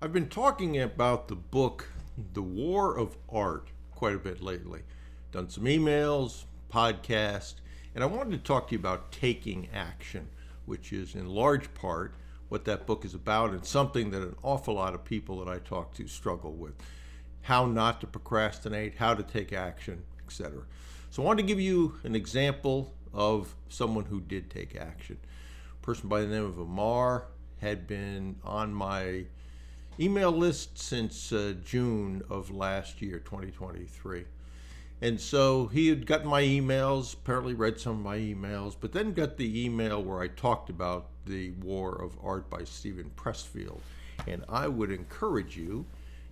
I've been talking about the book, The War of Art, quite a bit lately. Done some emails, podcast, and I wanted to talk to you about taking action, which is in large part what that book is about and something that an awful lot of people that I talk to struggle with. How not to procrastinate, how to take action, etc. So I wanted to give you an example of someone who did take action. A person by the name of Amar had been on my email list since June of last year, 2023. And so he had gotten my emails, apparently read some of my emails, but then got the email where I talked about The War of Art by Steven Pressfield. And I would encourage you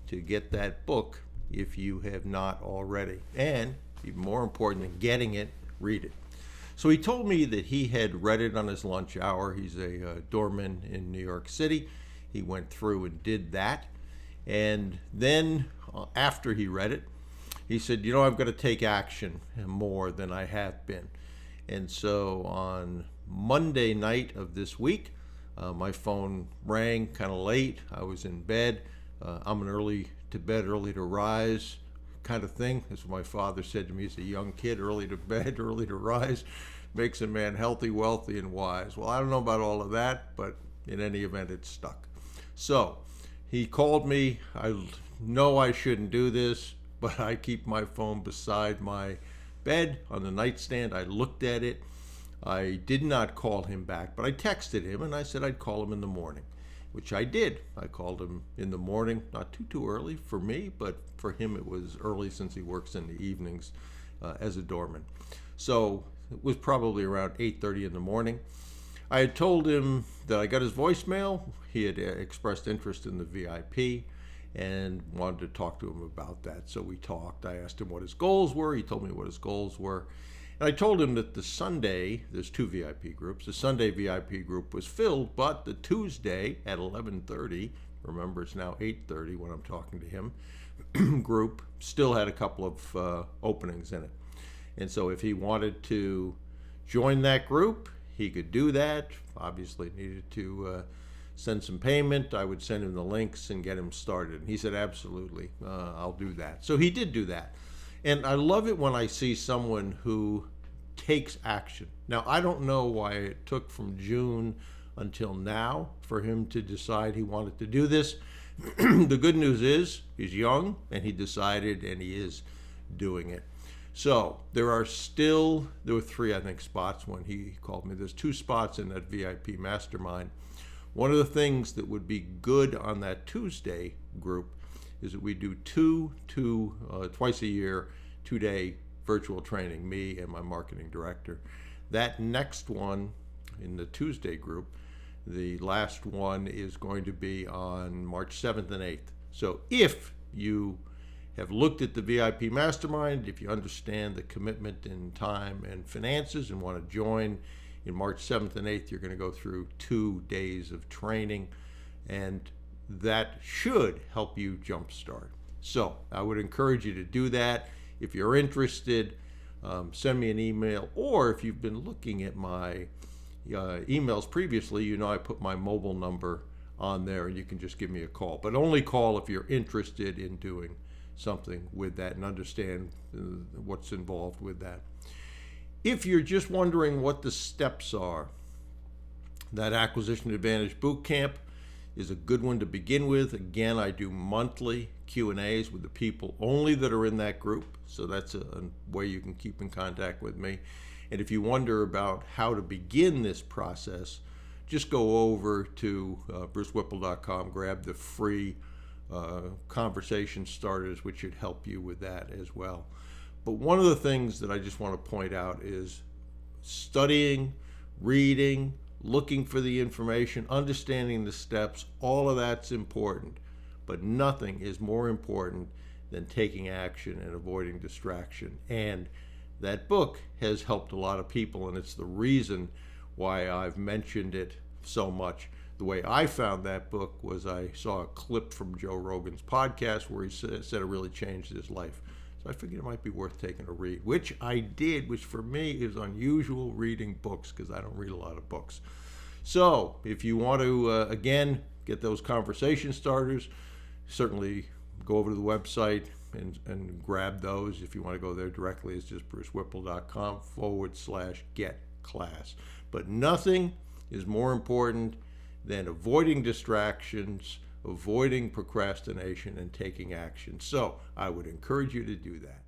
to get that book if you have not already. And even more important than getting it, read it. So he told me that he had read it on his lunch hour. He's a doorman in New York City. He went through and did that. And then after he read it, he said, I've got to take action more than I have been. And so on Monday night of this week, my phone rang kind of late. I was in bed. I'm an early to bed, early to rise kind of thing. That's what my father said to me as a young kid: early to bed, early to rise makes a man healthy, wealthy, and wise. Well, I don't know about all of that, but in any event, it stuck. So he called me. I know I shouldn't do this, but I keep my phone beside my bed on the nightstand. I looked at it. I did not call him back, but I texted him and I said I'd call him in the morning, which I did. I called him in the morning, not too early for me, but for him it was early since he works in the evenings as a doorman. So it was probably around 8:30 in the morning. I had told him that I got his voicemail. He had expressed interest in the VIP and wanted to talk to him about that. So we talked. I asked him what his goals were. He told me what his goals were. And I told him that the Sunday, there's two VIP groups, the Sunday VIP group was filled, but the Tuesday at 11:30, remember it's now 8:30 when I'm talking to him, group still had a couple of openings in it. And so if he wanted to join that group, he could do that. Obviously needed to send some payment. I would send him the links and get him started. And he said, absolutely, I'll do that. So he did do that. And I love it when I see someone who takes action. Now, I don't know why it took from June until now for him to decide he wanted to do this. The good news is he's young and he decided and he is doing it. So there were three, I think, spots when he called me. There's 2 spots in that VIP mastermind. One of the things that would be good on that Tuesday group is that we do twice a year, 2-day virtual training, me and my marketing director. That next one in the Tuesday group, the last one is going to be on March 7th and 8th. So if you have looked at the VIP mastermind, if you understand the commitment in time and finances and want to join in March 7th and 8th, you're going to go through 2 days of training, and that should help you jumpstart. So I would encourage you to do that. If you're interested, send me an email, or if you've been looking at my emails previously, I put my mobile number on there and you can just give me a call. But only call if you're interested in doing something with that and understand what's involved with that. If you're just wondering what the steps are, that Acquisition Advantage Bootcamp is a good one to begin with. Again, I do monthly Q&As with the people only that are in that group, so that's a way you can keep in contact with me. And if you wonder about how to begin this process, just go over to brucewhipple.com, grab the free conversation starters, which should help you with that as well. But one of the things that I just want to point out is studying, reading, looking for the information, understanding the steps. All of that's important, but nothing is more important than taking action and avoiding distraction. And that book has helped a lot of people, and it's the reason why I've mentioned it so much. The way I found that book was I saw a clip from Joe Rogan's podcast where he said it really changed his life. So I figured it might be worth taking a read, which I did, which for me is unusual reading books because I don't read a lot of books. So if you want to, again, get those conversation starters, certainly go over to the website and grab those. If you want to go there directly, it's just brucewhipple.com/get class. But nothing is more important than avoiding distractions, avoiding procrastination, and taking action. So I would encourage you to do that.